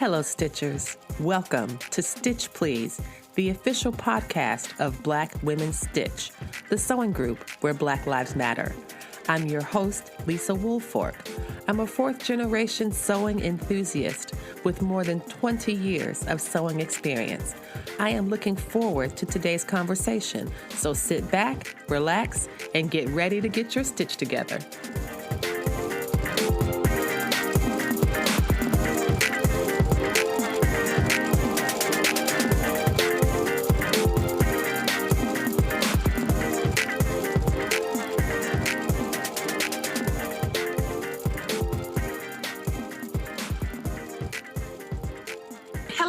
Hello, Stitchers. Welcome to Stitch Please, the official podcast of Black Women Stitch, the sewing group where Black Lives Matter. I'm your host, Lisa Woolfolk. I'm a fourth-generation sewing enthusiast with more than 20 years of sewing experience. I am looking forward to today's conversation, so sit back, relax, and get ready to get your stitch together.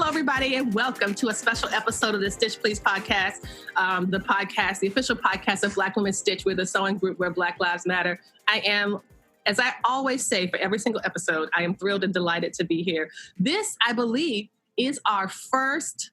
Everybody, and welcome to a special episode of the Stitch Please podcast, the official podcast of Black Women Stitch, with a sewing group where Black Lives Matter. I am, as I always say for every single episode, I am thrilled and delighted to be here. This, I believe, is our first.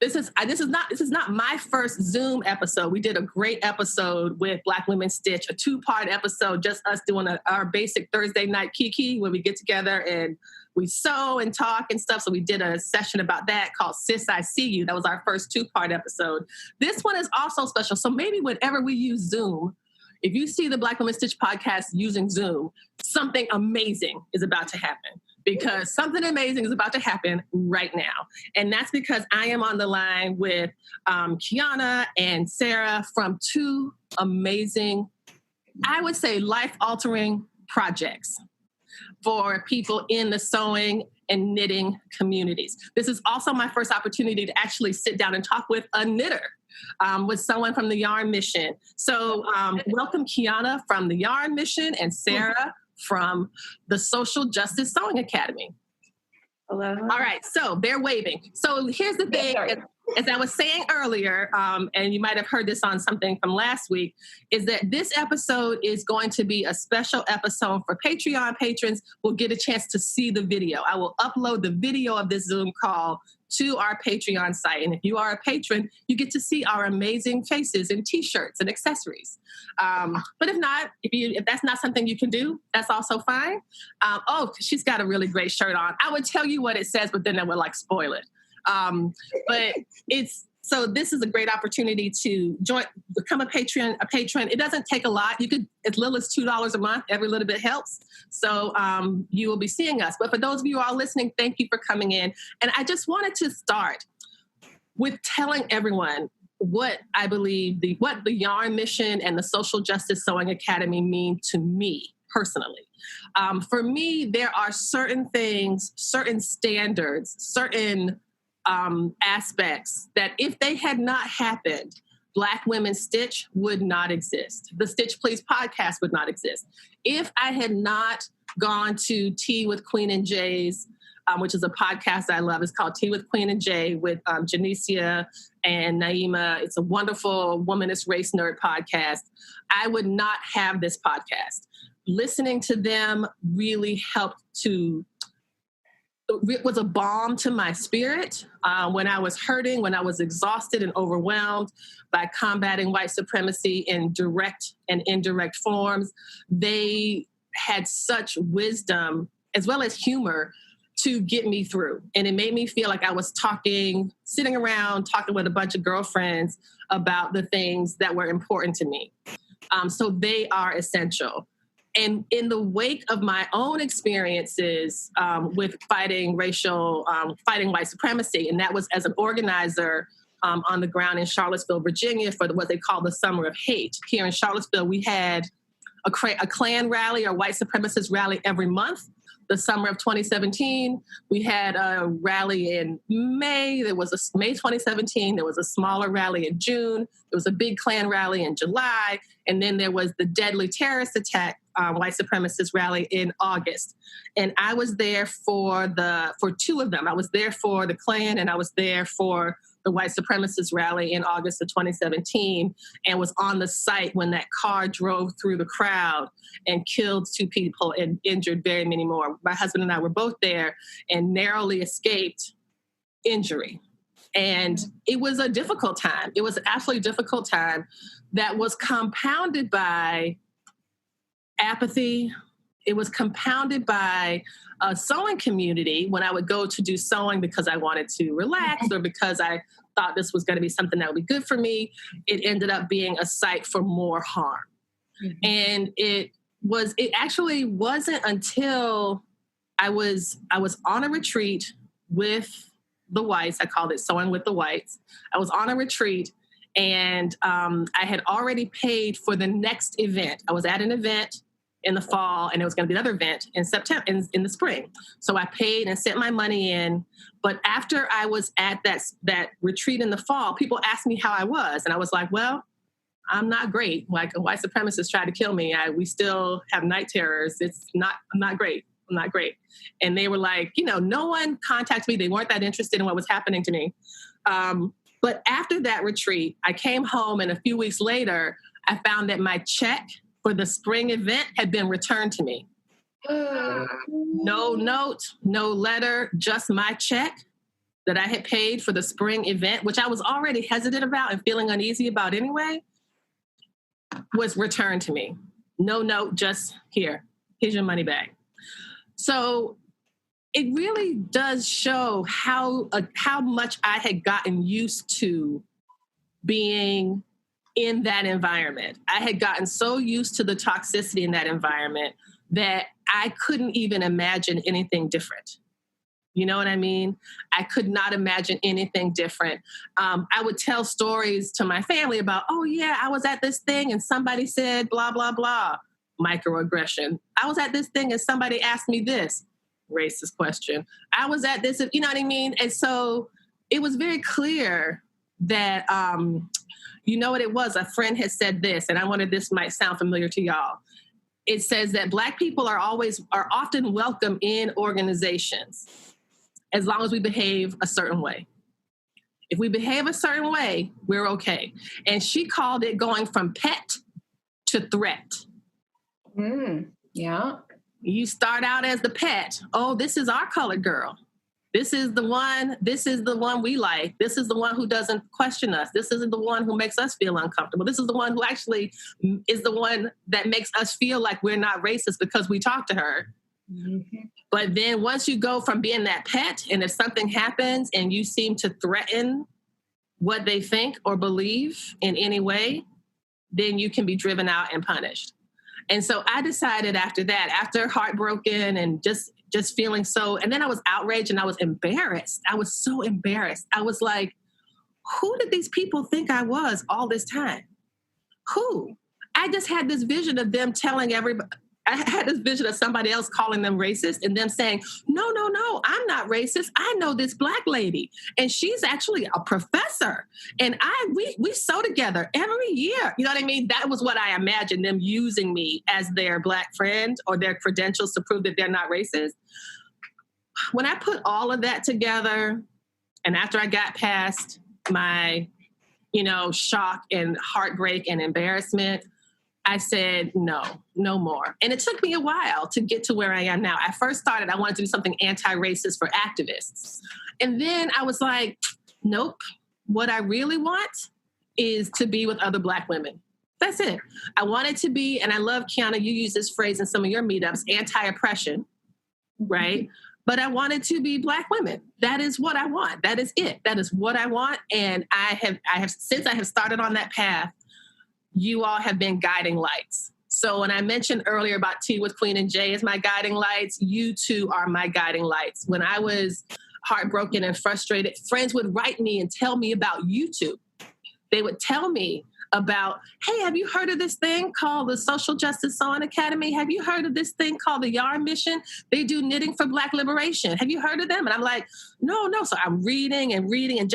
This is not my first Zoom episode. We did a great episode with Black Women Stitch, a two-part episode, just us doing our basic Thursday night kiki, where we get together and we sew and talk and stuff. So we did a session about that called Sis, I See You. That was our first two-part episode. This one is also special. So maybe whenever we use Zoom, if you see the Black Women Stitch podcast using Zoom, something amazing is about to happen. Because something amazing is about to happen right now. And that's because I am on the line with Kiana and Sarah from two amazing, I would say, life-altering projects for people in the sewing and knitting communities. This is also my first opportunity to actually sit down and talk with a knitter, with someone from the Yarn Mission. So welcome, Kiana from the Yarn Mission, and Sarah from the Social Justice Sewing Academy. Hello. All right, so they're waving. So here's the thing, as I was saying earlier, and you might have heard this on something from last week, is that this episode is going to be a special episode for Patreon patrons. We'll get a chance to see the video. I will upload the video of this Zoom call to our Patreon site. And if you are a patron, you get to see our amazing faces and t-shirts and accessories. But if not, if that's not something you can do, that's also fine. She's got a really great shirt on. I would tell you what it says, but then I would spoil it. So this is a great opportunity to become a patron. It doesn't take a lot. You could, as little as $2 a month. Every little bit helps. So you will be seeing us. But for those of you who are listening, thank you for coming in. And I just wanted to start with telling everyone what I believe what the Yarn Mission and the Social Justice Sewing Academy mean to me personally. For me, there are certain things, certain standards, certain aspects that if they had not happened, Black Women Stitch would not exist. The Stitch Please podcast would not exist. If I had not gone to Tea with Queen and Jay's, which is a podcast I love. It's called Tea with Queen and Jay with Janicia and Naima. It's a wonderful womanist race nerd podcast. I would not have this podcast. Listening to them really helped it was a balm to my spirit when I was hurting, when I was exhausted and overwhelmed by combating white supremacy in direct and indirect forms. They had such wisdom as well as humor to get me through. And it made me feel like I was sitting around talking with a bunch of girlfriends about the things that were important to me. So they are essential. And in the wake of my own experiences with fighting white supremacy, and that was as an organizer on the ground in Charlottesville, Virginia, for what they call the Summer of Hate. Here in Charlottesville, we had a Klan rally or white supremacist rally every month. The summer of 2017, we had a rally in May. There was May 2017. There was a smaller rally in June. There was a big Klan rally in July. And then there was the deadly terrorist attack, white supremacist rally in August. And I was there for two of them. I was there for the Klan and I was there for the white supremacist rally in August of 2017 and was on the site when that car drove through the crowd and killed 2 people and injured very many more. My husband and I were both there and narrowly escaped injury. And it was a difficult time. It was an absolutely difficult time that was compounded by apathy, it was compounded by a sewing community when I would go to do sewing because I wanted to relax or because I thought this was going to be something that would be good for me. It ended up being a site for more harm. Mm-hmm. And it actually wasn't until I was on a retreat with the whites. I called it Sewing with the Whites. I was on a retreat and I had already paid for the next event. I was at an event in the fall, and it was going to be another event in September, in the spring. So I paid and sent my money in. But after I was at that retreat in the fall, people asked me how I was. And I was like, well, I'm not great. Like, a white supremacist tried to kill me. We still have night terrors. I'm not great. I'm not great. And they were like, no one contacted me. They weren't that interested in what was happening to me. But after that retreat, I came home, and a few weeks later, I found that my check for the spring event had been returned to me. No note, no letter, just my check that I had paid for the spring event, which I was already hesitant about and feeling uneasy about anyway, was returned to me. No note, just here's your money back. So it really does show how much I had gotten used to being in that environment. I had gotten so used to the toxicity in that environment that I couldn't even imagine anything different. You know what I mean? I could not imagine anything different. I would tell stories to my family about, oh yeah, I was at this thing and somebody said blah, blah, blah, microaggression. I was at this thing and somebody asked me this, racist question. I was at this, you know what I mean? And so it was very clear that, you know what it was? A friend had said this, and I wanted this might sound familiar to y'all. It says that Black people are often welcome in organizations as long as we behave a certain way. If we behave a certain way, we're okay. And she called it going from pet to threat. Yeah. You start out as the pet. Oh, this is our colored girl. This is the one we like. This is the one who doesn't question us. This isn't the one who makes us feel uncomfortable. This is the one who actually is the one that makes us feel like we're not racist because we talk to her. Mm-hmm. But then once you go from being that pet, and if something happens and you seem to threaten what they think or believe in any way, then you can be driven out and punished. And so I decided after heartbroken and just feeling so, and then I was outraged and I was embarrassed. I was so embarrassed. I was like, who did these people think I was all this time? Who? I just had this vision of them telling everybody, I had this vision of somebody else calling them racist and them saying, no, I'm not racist. I know this Black lady and she's actually a professor and we sew together every year. You know what I mean? That was what I imagined, them using me as their Black friend or their credentials to prove that they're not racist. When I put all of that together and after I got past my, shock and heartbreak and embarrassment, I said, no more. And it took me a while to get to where I am now. I first started, I wanted to do something anti-racist for activists. And then I was like, nope. What I really want is to be with other Black women. That's it. I wanted to be, and I love, Kiana, you use this phrase in some of your meetups, anti-oppression, right? But I wanted to be Black women. That is what I want. That is it. That is what I want. And I have since I have started on that path, you all have been guiding lights. So when I mentioned earlier about Tea with Queen and Jay as my guiding lights, you two are my guiding lights. When I was heartbroken and frustrated, friends would write me and tell me about YouTube. They would tell me about, hey, have you heard of this thing called the Social Justice Sewing Academy? Have you heard of this thing called the Yarn Mission? They do knitting for Black liberation. Have you heard of them? And I'm like, no. So I'm reading and it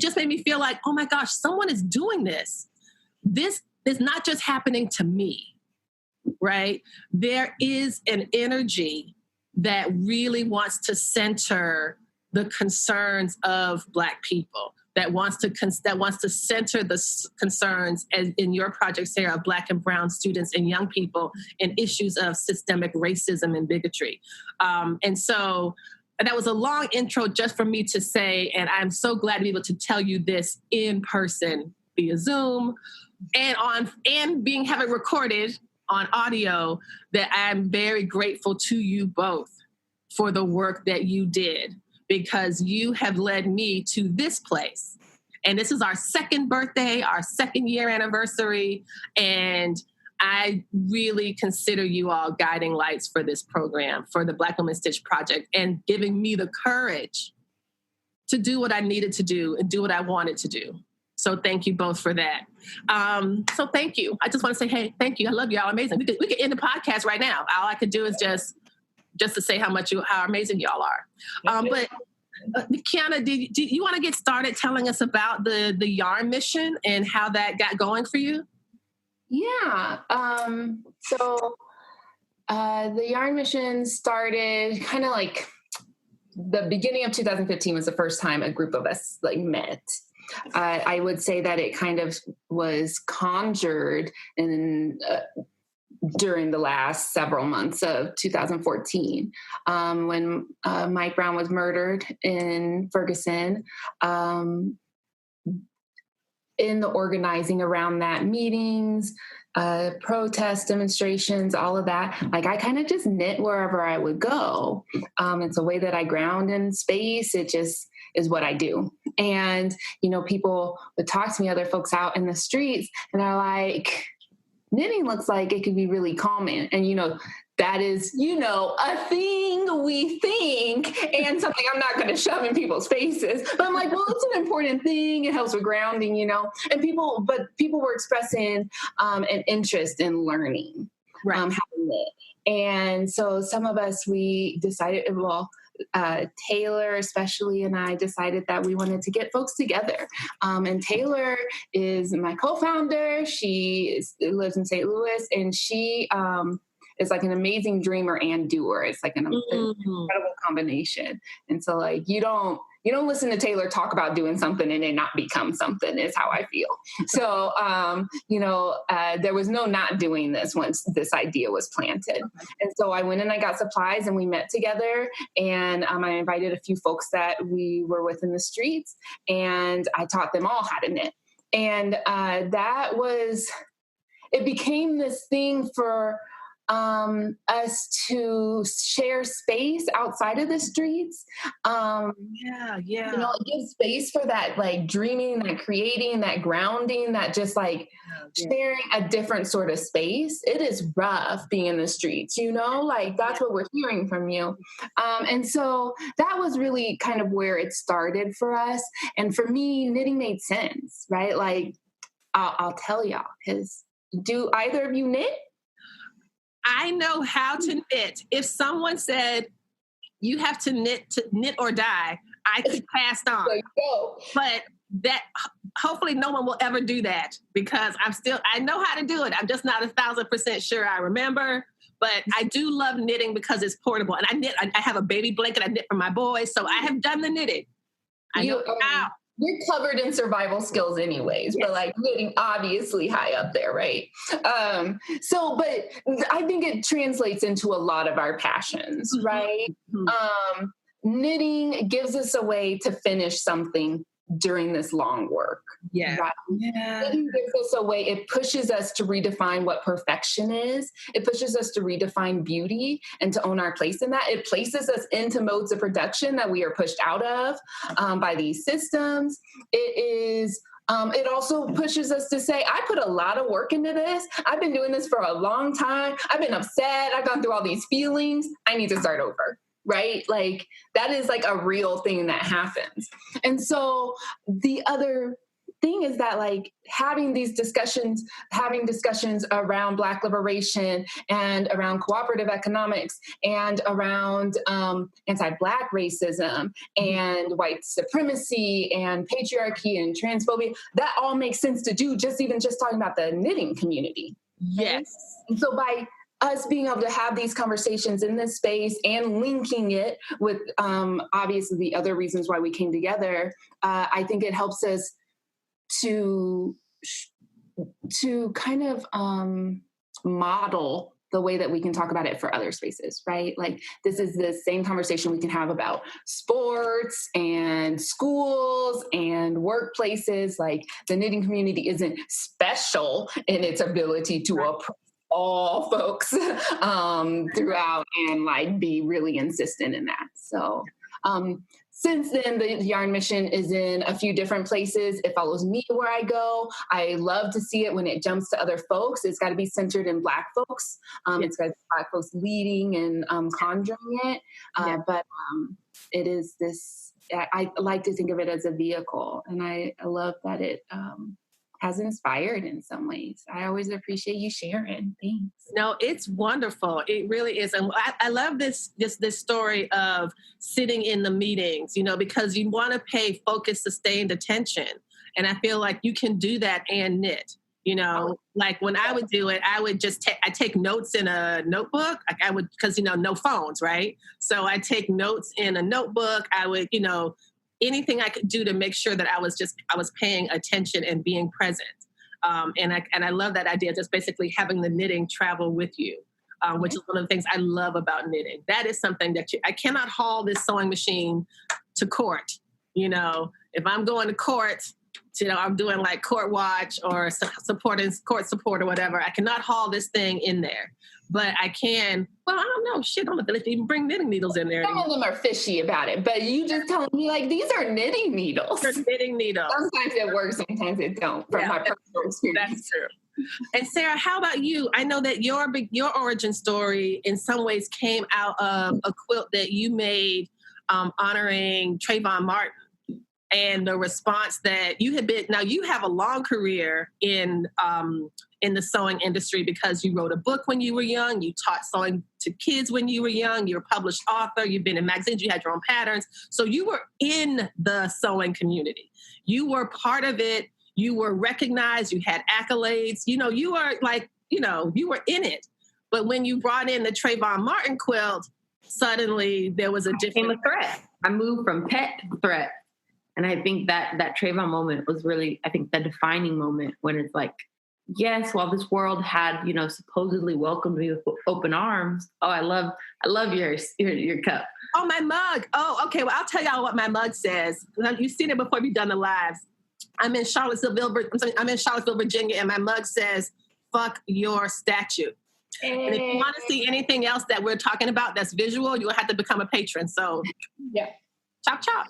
just made me feel like, oh my gosh, someone is doing this. This is not just happening to me, right? There is an energy that really wants to center the concerns of Black people, that wants to center the concerns, as in your project, Sarah, of Black and brown students and young people in issues of systemic racism and bigotry. And so that was a long intro just for me to say, and I'm so glad to be able to tell you this in person via Zoom, and have it recorded on audio that I'm very grateful to you both for the work that you did, because you have led me to this place. And this is our second birthday, our second year anniversary. And I really consider you all guiding lights for this program, for the Black Women Stitch Project, and giving me the courage to do what I needed to do and do what I wanted to do. So thank you both for that. So thank you. I just want to say, hey, thank you. I love y'all. Amazing. We could end the podcast right now. All I could do is just to say how amazing y'all are. But Kiana, do you want to get started telling us about the Yarn mission and how that got going for you? Yeah. So the Yarn mission started kind of like the beginning of 2015 was the first time a group of us like met. I would say that it kind of was conjured during the last several months of 2014, when Mike Brown was murdered in Ferguson. In the organizing around that, meetings, protests, demonstrations, all of that, like I kind of just knit wherever I would go. It's a way that I ground in space. It just is what I do. And, people would talk to me, other folks out in the streets, and are like, knitting looks like it could be really calming. And, that is, a thing we think and something I'm not going to shove in people's faces. But I'm like, well, it's an important thing. It helps with grounding, and people were expressing an interest in learning how to knit. And so some of us, we decided, Taylor especially, and I decided that we wanted to get folks together. And Taylor is my co-founder. She lives in St. Louis, and she is like an amazing dreamer and doer. It's like an incredible combination. And so like, you don't listen to Taylor talk about doing something and it not become something, is how I feel. So, there was no not doing this once this idea was planted. And so I went and I got supplies and we met together, and I invited a few folks that we were with in the streets, and I taught them all how to knit. And it became this thing for us to share space outside of the streets. It gives space for that like dreaming, that creating, that grounding, that just like sharing a different sort of space. It is rough being in the streets, like that's what we're hearing from you. And so that was really kind of where it started for us. And for me, knitting made sense, right? Like I'll tell y'all, because do either of you knit? I know how to knit. If someone said you have to knit or die, I could pass on. But that hopefully no one will ever do that, because I know how to do it. I'm just not 1,000% sure I remember. But I do love knitting because it's portable. And I have a baby blanket I knit for my boys. So I have done the knitting. I know how. You're covered in survival skills anyways, but like knitting obviously high up there, right? But I think it translates into a lot of our passions, right? Mm-hmm. Knitting gives us a way to finish something during this long work. Yeah. Right? Yeah. Knitting gives us a way, it pushes us to redefine what perfection is. It pushes us to redefine beauty and to own our place in that. It places us into modes of production that we are pushed out of by these systems. It also pushes us to say, I put a lot of work into this. I've been doing this for a long time. I've been upset. I've gone through all these feelings. I need to start over. Right? Like that is like a real thing that happens. And so the other thing is that like having discussions around Black liberation and around cooperative economics and around anti-Black racism and white supremacy and patriarchy and transphobia, that all makes sense to do just talking about the knitting community. Yes. And so by us being able to have these conversations in this space and linking it with obviously the other reasons why we came together, I think it helps us to kind of model the way that we can talk about it for other spaces, right? Like this is the same conversation we can have about sports and schools and workplaces. Like the knitting community isn't special in its ability to oppress all folks throughout and like be really insistent in that. So since then, the Yarn Mission is in a few different places. It follows me where I go. I love to see it when it jumps to other folks. It's got to be centered in Black folks. It's got to be Black folks leading and conjuring it. But it is this, I like to think of it as a vehicle. And I love that it has inspired in some ways. I always appreciate you sharing. Thanks. No, it's wonderful. It really is. And I love this story of sitting in the meetings, because you want to pay focused, sustained attention. And I feel like you can do that and knit. Like when I would do it, I would just I take notes in a notebook. Like I would, because, no phones, right? So I take notes in a notebook. I would, anything I could do to make sure that I was paying attention and being present. And I love that idea, just basically having the knitting travel with you, which is one of the things I love about knitting. That is something that I cannot haul this sewing machine to court. If I'm going to court, I'm doing like court watch or court support or whatever, I cannot haul this thing in there. But I can, I don't know, I don't know if they even bring knitting needles in there. Some of them are fishy about it, but you just telling me like, these are knitting needles. They're knitting needles. Sometimes it works, sometimes it don't, from my personal experience. That's true. And Sarah, how about you? I know that your origin story in some ways came out of a quilt that you made honoring Trayvon Martin. And the response that you had been, now you have a long career in the sewing industry because you wrote a book when you were young, you taught sewing to kids when you were young, you're a published author, you've been in magazines, you had your own patterns. So you were in the sewing community. You were part of it. You were recognized. You had accolades. You were like, you were in it. But when you brought in the Trayvon Martin quilt, suddenly there was a different... Became a threat. I moved from pet to threat. And I think that Trayvon moment was really, I think, the defining moment when it's like, yes, while this world had, supposedly welcomed me with open arms. Oh, I love your cup. Oh, my mug. Oh, okay. Well, I'll tell y'all what my mug says. You've seen it before we've done the lives. I'm in Charlottesville, Virginia, and my mug says, "Fuck your statue." Hey. And if you want to see anything else that we're talking about that's visual, you'll have to become a patron. So, yeah, chop chop.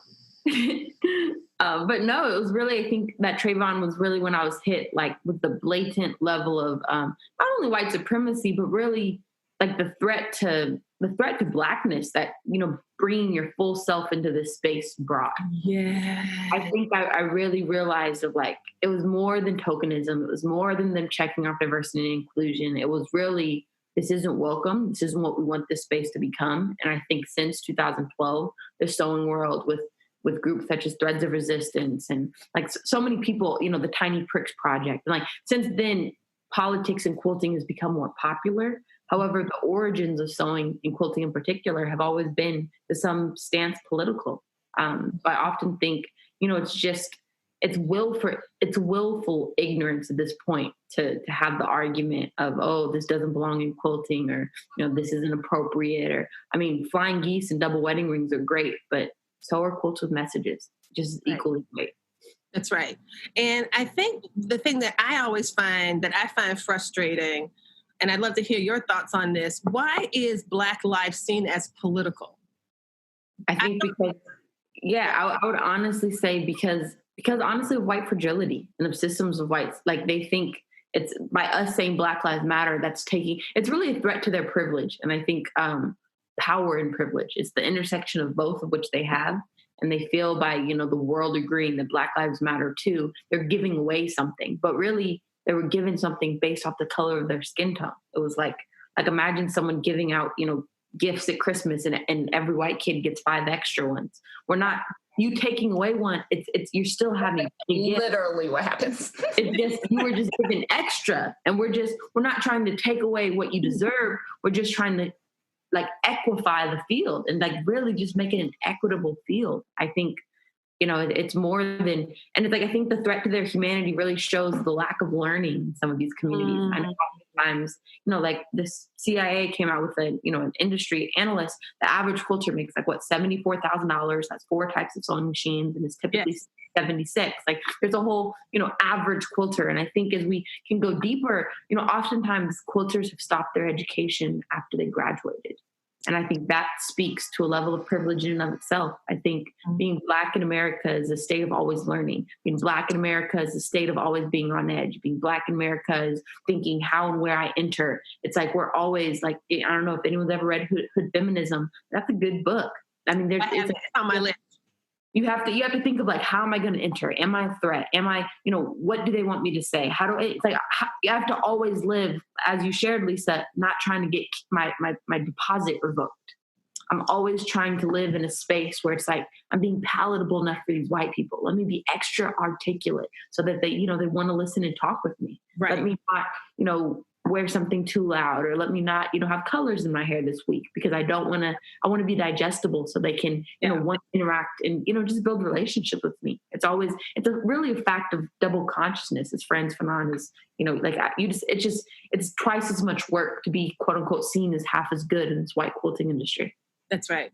But no, it was really, I think that Trayvon was really when I was hit like with the blatant level of not only white supremacy, but really like the threat to Blackness that, bringing your full self into this space brought. Yeah. I think I really realized of like, it was more than tokenism. It was more than them checking off diversity and inclusion. It was really, this isn't welcome. This isn't what we want this space to become. And I think since 2012, the sewing world with groups such as Threads of Resistance and like so many people, the Tiny Pricks Project. And like, since then, politics and quilting has become more popular. However, the origins of sewing and quilting in particular have always been to some stance political. So I often think, it's willful ignorance at this point to have the argument of, oh, this doesn't belong in quilting, or, this isn't appropriate, or, flying geese and double wedding rings are great, but so are quilts with messages, just equally great. That's right. And I think the thing that I always find frustrating, and I'd love to hear your thoughts on this, why is Black life seen as political? I think I would honestly say because honestly of white fragility and of systems of whites, like they think it's by us saying Black Lives Matter, it's really a threat to their privilege. And I think power and privilege. It's the intersection of both of which they have. And they feel by, the world agreeing that Black Lives Matter too, they're giving away something. But really, they were given something based off the color of their skin tone. It was like imagine someone giving out, gifts at Christmas and every white kid gets 5 extra ones. We're not, you taking away one, it's you're still having literally what happens. It's just, you were just given extra. And we're not trying to take away what you deserve. We're just trying to like equify the field and like really just make it an equitable field. I think, it's more than, and it's like, I think the threat to their humanity really shows the lack of learning in some of these communities. I know oftentimes, like this CIA came out with an industry analyst, the average quilter makes like $74,000. That's 4 types of sewing machines and is typically 76. Like there's a whole, average quilter. And I think as we can go deeper, oftentimes quilters have stopped their education after they graduated. And I think that speaks to a level of privilege in and of itself. I think being Black in America is a state of always learning. Being Black in America is a state of always being on edge. Being Black in America is thinking how and where I enter. It's like we're always like, I don't know if anyone's ever read Hood Feminism. That's a good book. I mean, it's on my list. You have to think of like, how am I going to enter? Am I a threat? Am I, what do they want me to say? It's like, you have to always live, as you shared, Lisa, not trying to get my deposit revoked. I'm always trying to live in a space where it's like, I'm being palatable enough for these white people. Let me be extra articulate so that they, they want to listen and talk with me. Right. Let me not, wear something too loud, or let me not, have colors in my hair this week, because I want to be digestible so they can, want to interact and, just build a relationship with me. It's really a fact of double consciousness, as Friends Fanon is, it's twice as much work to be quote unquote seen as half as good in this white quilting industry. That's right.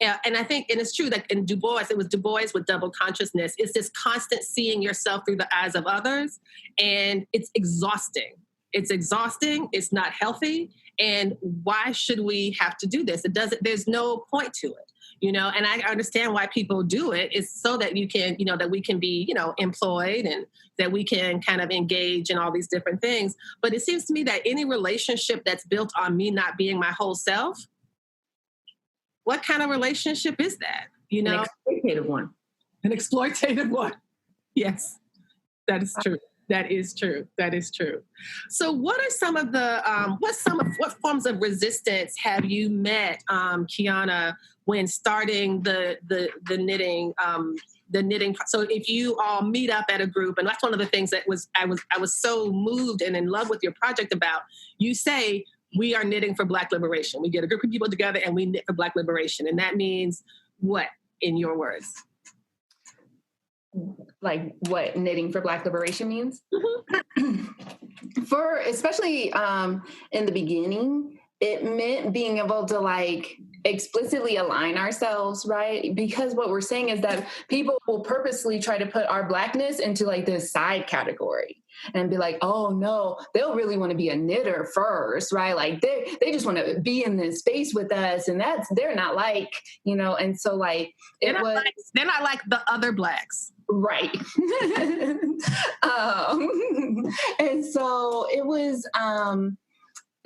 Yeah. And I think, and it's true that in Du Bois, it was Du Bois with double consciousness. It's this constant seeing yourself through the eyes of others. And it's exhausting. It's not healthy. And why should we have to do this? There's no point to it, and I understand why people do it. It's so that you can, that we can be, employed, and that we can kind of engage in all these different things. But it seems to me that any relationship that's built on me not being my whole self, what kind of relationship is that? An exploitative one. An exploitative one. Yes, that is true. That is true. So what are some of the, what forms of resistance have you met, Kiana, when starting the knitting, So if you all meet up at a group, and that's one of the things that I was so moved and in love with your project about, you say, we are knitting for Black liberation. We get a group of people together and we knit for Black liberation. And that means what, in your words? Like what knitting for Black liberation means? Mm-hmm. For especially in the beginning, it meant being able to like explicitly align ourselves, right? Because what we're saying is that people will purposely try to put our Blackness into like this side category and be like, oh no, they'll really want to be a knitter first, right? Like they just want to be in this space with us, and they're not like, and so like they're not like the other Blacks. Right. And so it was,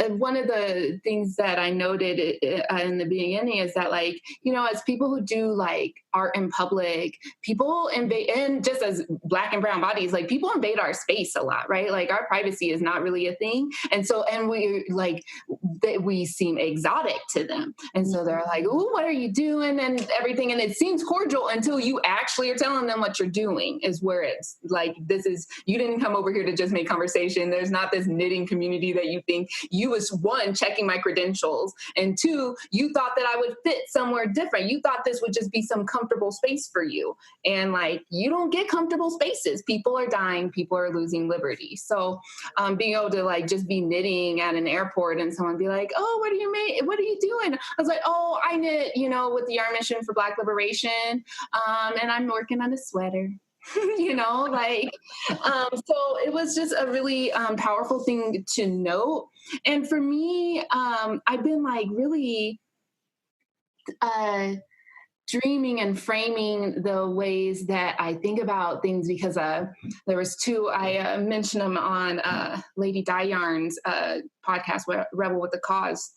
one of the things that I noted in the beginning is that, like, as people who do like art in public, people invade, and just as Black and brown bodies, like people invade our space a lot, right? Like our privacy is not really a thing. And so, and we seem exotic to them. And so they're like, ooh, what are you doing? And everything. And it seems cordial until you actually are telling them what you're doing, is where it's like, you didn't come over here to just make conversation. There's not this knitting community that you think. You was, one, checking my credentials, and two, you thought that I would fit somewhere different. You thought this would just be some comfortable space for you. And like, you don't get comfortable spaces. People are dying. People are losing liberty. So being able to like just be knitting at an airport and someone be like, oh, what are you doing? I was like, oh, I knit, with the Yarn Mission for Black Liberation. And I'm working on a sweater. So it was just a really powerful thing to note. And for me, I've been like really dreaming and framing the ways that I think about things, because there was two, I mentioned them on Lady Dye Yarn's podcast, Rebel with the Cause,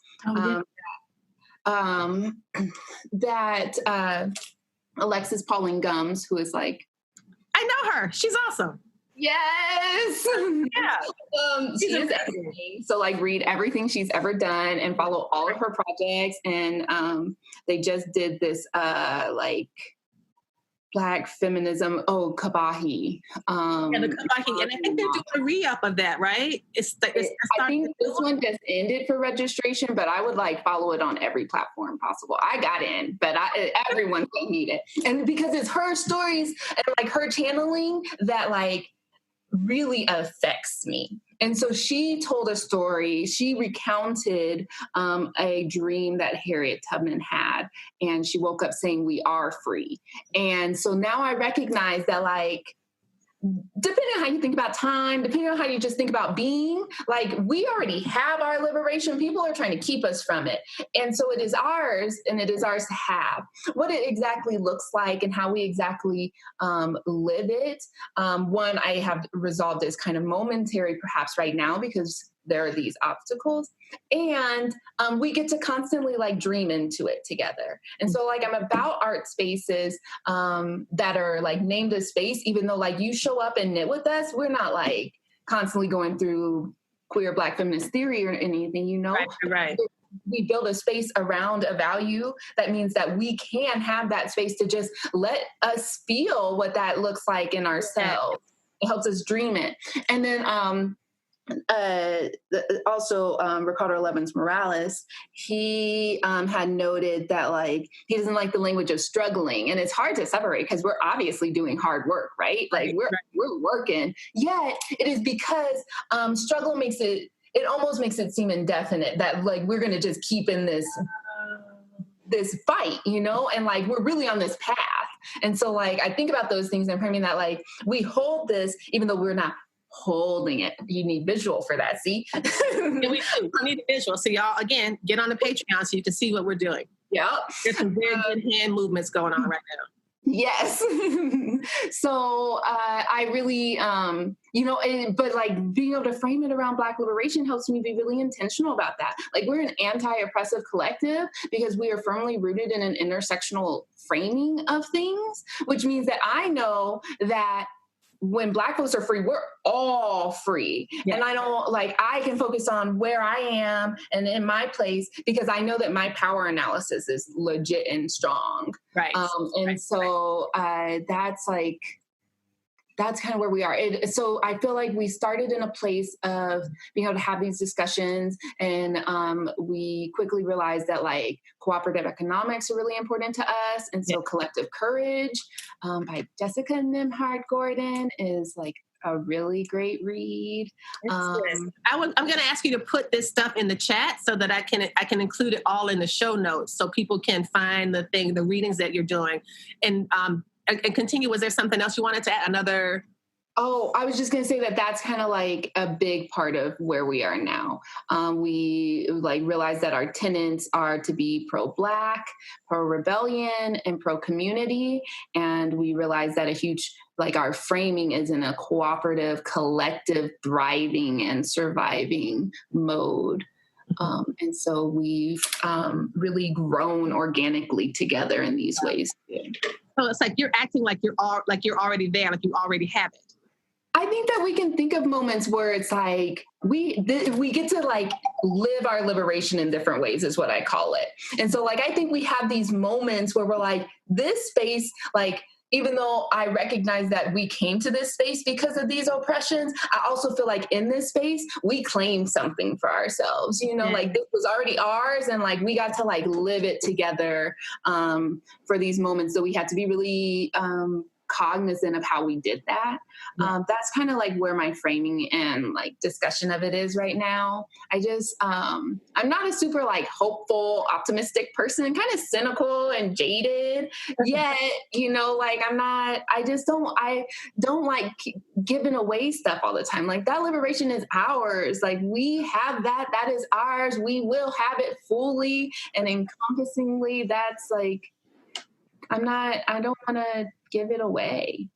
that Alexis Pauline Gumbs, who is like, I know her. She's awesome. Yes. Yeah. She is everything. So like read everything she's ever done and follow all of her projects. And they just did this like Black feminism. Oh, Kabahi. The Kabahi, and I think they're doing a re-up of that, right? I think this one just ended for registration, but I would like follow it on every platform possible. I got in, but everyone can need it, and because it's her stories and like her channeling that like really affects me. And so she told a story. She recounted a dream that Harriet Tubman had, and she woke up saying, "We are free." And so now I recognize that, like, depending on how you think about time, depending on how you just think about being, like, we already have our liberation. People are trying to keep us from it. And so it is ours, and it is ours to have. What it exactly looks like and how we exactly live it, one, I have resolved as kind of momentary perhaps right now because there are these obstacles, and we get to constantly like dream into it together. And so like I'm about art spaces that are like named a space, even though like you show up and knit with us, we're not like constantly going through queer Black feminist theory or anything, you know. Right. We build a space around a value that means that we can have that space to just let us feel what that looks like in ourselves. It helps us dream it. And then also Ricardo Levins Morales, he had noted that like he doesn't like the language of struggling, and it's hard to separate because we're obviously doing hard work, right? Like we're working, yet it is because struggle makes it almost makes it seem indefinite, that like we're gonna just keep in this fight, you know, and like we're really on this path. And so like I think about those things and I mean that like we hold this even though we're not holding it. You need visual for that. See? Yeah, we do. We need a visual. So y'all, again, get on the Patreon so you can see what we're doing. Yep. There's some very good hand movements going on right now. Yes. So I really, but like being able to frame it around Black liberation helps me be really intentional about that. Like we're an anti-oppressive collective because we are firmly rooted in an intersectional framing of things, which means that I know that when Black folks are free, we're all free. Yeah. And I don't like, I can focus on where I am and in my place because I know that my power analysis is legit and strong. Right. So that's kind of where we are. So I feel like we started in a place of being able to have these discussions, and we quickly realized that like cooperative economics are really important to us. And so Collective Courage by Jessica Nimhard Gordon is like a really great read. I'm going to ask you to put this stuff in the chat so that I can include it all in the show notes so people can find the readings that you're doing. And continue. Was there something else you wanted to add? Another? Oh, I was just going to say that that's kind of like a big part of where we are now. We like realize that our tenets are to be pro-Black, pro-rebellion, and pro-community. And we realize that a huge, like our framing is in a cooperative, collective, thriving and surviving mode. And so we've really grown organically together in these ways. So it's like you're acting like you're already there, like you already have it. I think that we can think of moments where it's like we get to like live our liberation in different ways is what I call it. And so like I think we have these moments where we're like, this space, like even though I recognize that we came to this space because of these oppressions, I also feel like in this space, we claimed something for ourselves, you know, like this was already ours and like we got to like live it together for these moments. So we had to be really cognizant of how we did that. That's kind of like where my framing and like discussion of it is right now. I just, I'm not a super like hopeful, optimistic person, kind of cynical and jaded yet, you know, like I don't like giving away stuff all the time. Like that liberation is ours. Like we have that is ours. We will have it fully and encompassingly. That's like, I don't want to give it away.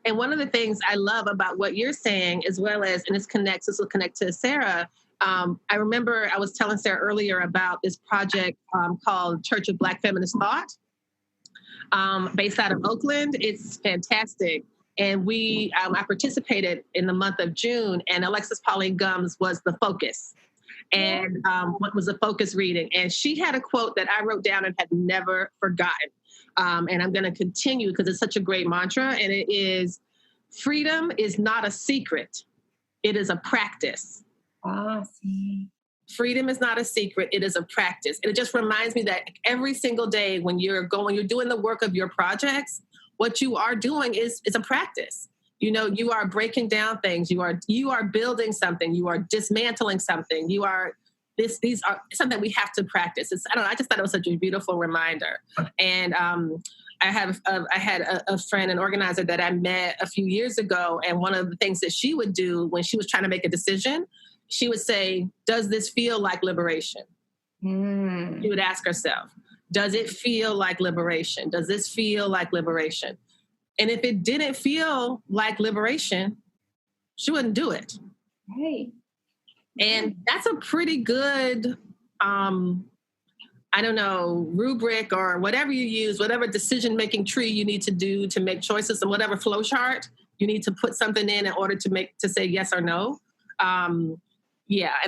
And one of the things I love about what you're saying, as well as, and this will connect to Sarah. I remember I was telling Sarah earlier about this project called Church of Black Feminist Thought, based out of Oakland. It's fantastic. And I participated in the month of June, and Alexis Pauline Gumbs was the focus. And what was a focus reading. And she had a quote that I wrote down and had never forgotten. And I'm going to continue because it's such a great mantra. And it is, freedom is not a secret. It is a practice. Awesome. Freedom is not a secret. It is a practice. And it just reminds me that every single day when you're doing the work of your projects, what you are doing is a practice. You are breaking down things. You are building something. You are dismantling something. These are something we have to practice. I don't know. I just thought it was such a beautiful reminder. And I had a friend, an organizer that I met a few years ago. And one of the things that she would do when she was trying to make a decision, she would say, does this feel like liberation? She would ask herself, does it feel like liberation? Does this feel like liberation? And if it didn't feel like liberation, she wouldn't do it. Right. And that's a pretty good, rubric or whatever you use, whatever decision-making tree you need to do to make choices, and whatever flow chart you need to put something in order to say yes or no. And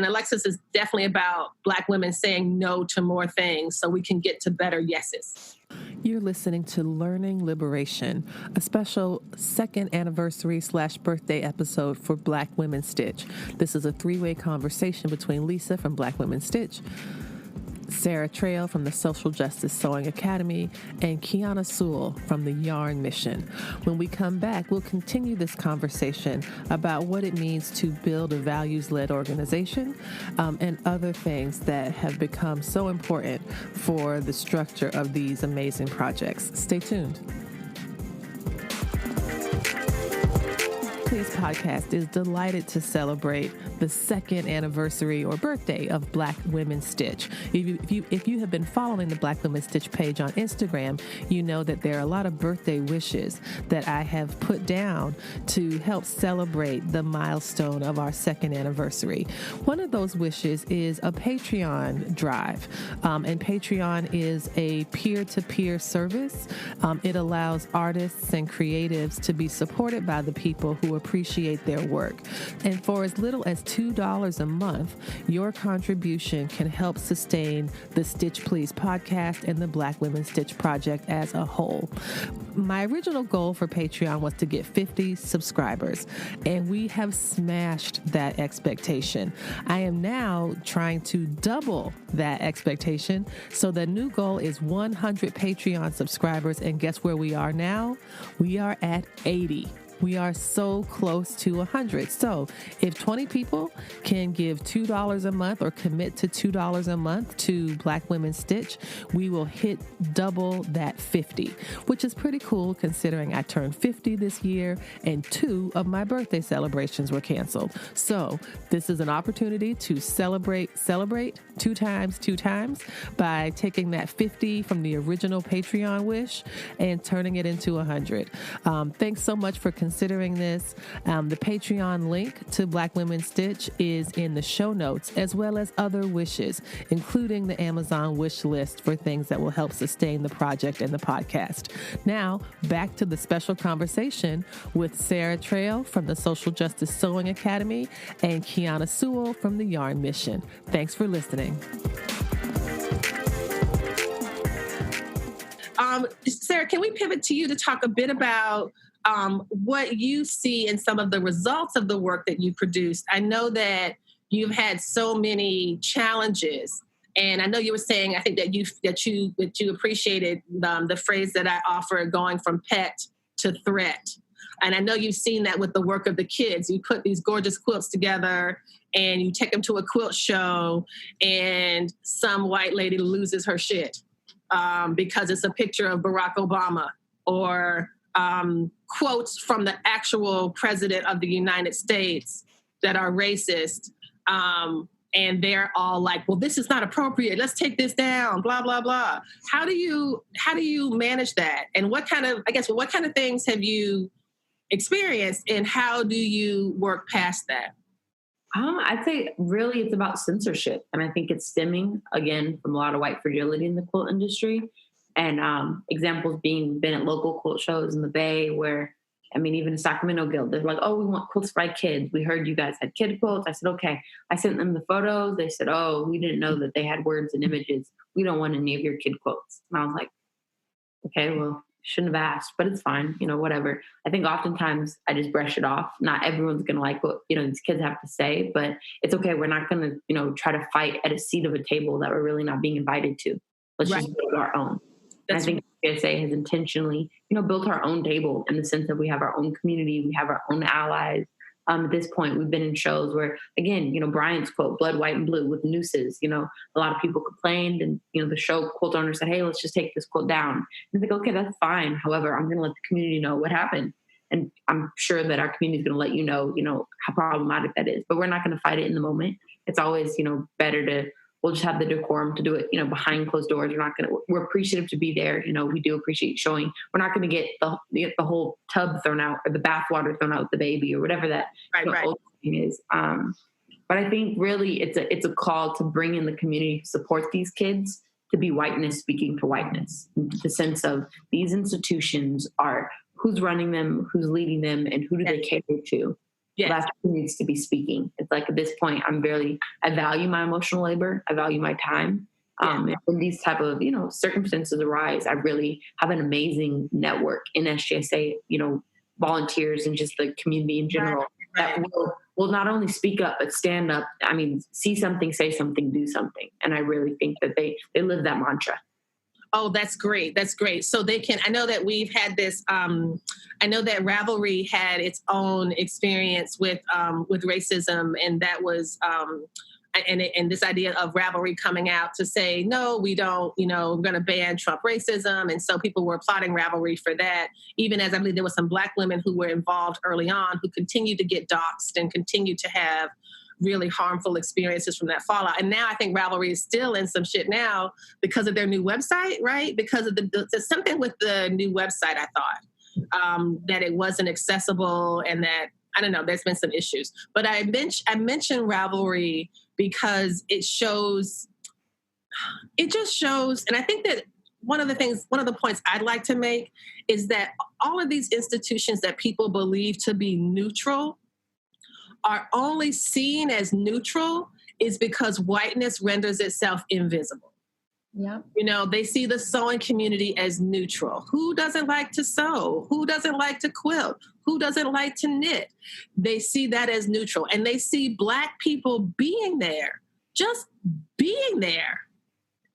Alexis is definitely about Black women saying no to more things so we can get to better yeses. You're listening to Learning Liberation, a special second anniversary / birthday episode for Black Women Stitch. This is a 3-way conversation between Lisa from Black Women Stitch, Sarah Trail from the Social Justice Sewing Academy, and Kiana Sewell from the Yarn Mission. When we come back, we'll continue this conversation about what it means to build a values-led organization and other things that have become so important for the structure of these amazing projects. Stay tuned. Please podcast is delighted to celebrate the second anniversary or birthday of Black Women Stitch. If you have been following the Black Women Stitch page on Instagram, you know that there are a lot of birthday wishes that I have put down to help celebrate the milestone of our second anniversary. One of those wishes is a Patreon drive, and Patreon is a peer-to-peer service. It allows artists and creatives to be supported by the people who appreciate their work. And for as little as $2 a month, your contribution can help sustain the Stitch Please podcast and the Black Women Stitch project as a whole. My original goal for Patreon was to get 50 subscribers, and we have smashed that expectation. I am now trying to double that expectation, so the new goal is 100 Patreon subscribers, and guess where we are now? We are at 80. We are so close to 100. So if 20 people can give $2 a month or commit to $2 a month to Black Women Stitch, we will hit double that 50, which is pretty cool considering I turned 50 this year and 2 of my birthday celebrations were canceled. So this is an opportunity to celebrate 2 times by taking that 50 from the original Patreon wish and turning it into 100. Thanks so much for considering this. The Patreon link to Black Women Stitch is in the show notes, as well as other wishes, including the Amazon wish list for things that will help sustain the project and the podcast. Now, back to the special conversation with Sarah Trail from the Social Justice Sewing Academy and Kiana Sewell from the Yarn Mission. Thanks for listening. Sarah, can we pivot to you to talk a bit about what you see in some of the results of the work that you produced? I know that you've had so many challenges, and I know you were saying, I think that you appreciated the phrase that I offered, going from pet to threat. And I know you've seen that with the work of the kids. You put these gorgeous quilts together and you take them to a quilt show, and some white lady loses her shit because it's a picture of Barack Obama or quotes from the actual president of the United States that are racist. And they're all like, well, this is not appropriate. Let's take this down, blah, blah, blah. How do you manage that? And what kind of things have you experienced, and how do you work past that? I'd say really it's about censorship. And I think it's stemming, again, from a lot of white fragility in the quilt industry. And examples being been at local quilt shows in the Bay where, even the Sacramento Guild, they're like, oh, we want quilts by kids. We heard you guys had kid quilts. I said, okay. I sent them the photos. They said, oh, we didn't know that they had words and images. We don't want any of your kid quilts. And I was like, okay, well, shouldn't have asked, but it's fine, whatever. I think oftentimes I just brush it off. Not everyone's going to like what, these kids have to say, but it's okay. We're not going to, try to fight at a seat of a table that we're really not being invited to. Let's just build our own. I think PSA has intentionally, built our own table in the sense that we have our own community, we have our own allies. At this point, we've been in shows where, again, Bryant's quote, blood, white, and blue with nooses. A lot of people complained, and, the show quote owner said, hey, let's just take this quote down. And it's like, okay, that's fine. However, I'm going to let the community know what happened. And I'm sure that our community is going to let you know, how problematic that is. But we're not going to fight it in the moment. It's always, better we'll just have the decorum to do it, behind closed doors. We're appreciative to be there. We do appreciate showing. We're not going to get the whole tub thrown out or the bathwater thrown out with the baby or whatever that old thing is. But I think really it's a call to bring in the community to support these kids, to be whiteness speaking to whiteness. The sense of these institutions are who's running them, who's leading them, and who do they cater to. Yes. That's who needs to be speaking. It's like at this point, I value my emotional labor. I value my time. And when these type of, circumstances arise, I really have an amazing network in SGSA, volunteers and just the community in general that will not only speak up, but stand up. I mean, see something, say something, do something. And I really think that they live that mantra. Oh, that's great. That's great. So I know that we've had this, I know that Ravelry had its own experience with racism, and that was, and this idea of Ravelry coming out to say, no, we don't, we're going to ban Trump racism. And so people were applauding Ravelry for that, even as I believe there were some Black women who were involved early on who continued to get doxxed and continued to have really harmful experiences from that fallout. And now I think Ravelry is still in some shit now because of their new website, right? Because of there's something with the new website, I thought, that it wasn't accessible and that, I don't know, there's been some issues. But I mentioned Ravelry because it just shows, and I think that one of the points I'd like to make is that all of these institutions that people believe to be neutral are only seen as neutral is because whiteness renders itself invisible. Yeah. They see the sewing community as neutral. Who doesn't like to sew? Who doesn't like to quilt? Who doesn't like to knit? They see that as neutral. And they see Black people being there, just being there,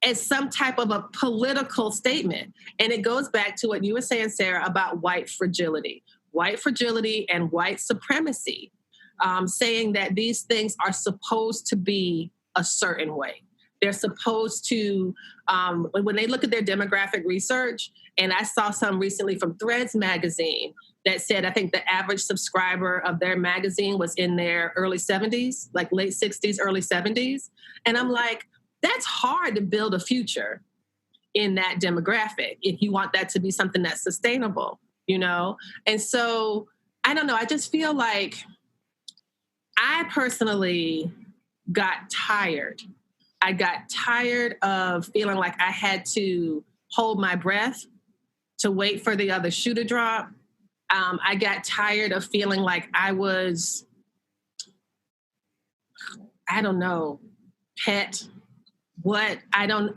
as some type of a political statement. And it goes back to what you were saying, Sarah, about white fragility and white supremacy. Saying that these things are supposed to be a certain way. They're supposed to, when they look at their demographic research, and I saw some recently from Threads magazine that said, I think the average subscriber of their magazine was in their early 70s, like late 60s, early 70s. And I'm like, that's hard to build a future in that demographic if you want that to be something that's sustainable, And so, I don't know, I just feel like I personally got tired. I got tired of feeling like I had to hold my breath to wait for the other shoe to drop. I got tired of feeling like I was, I don't know, pet. What? I don't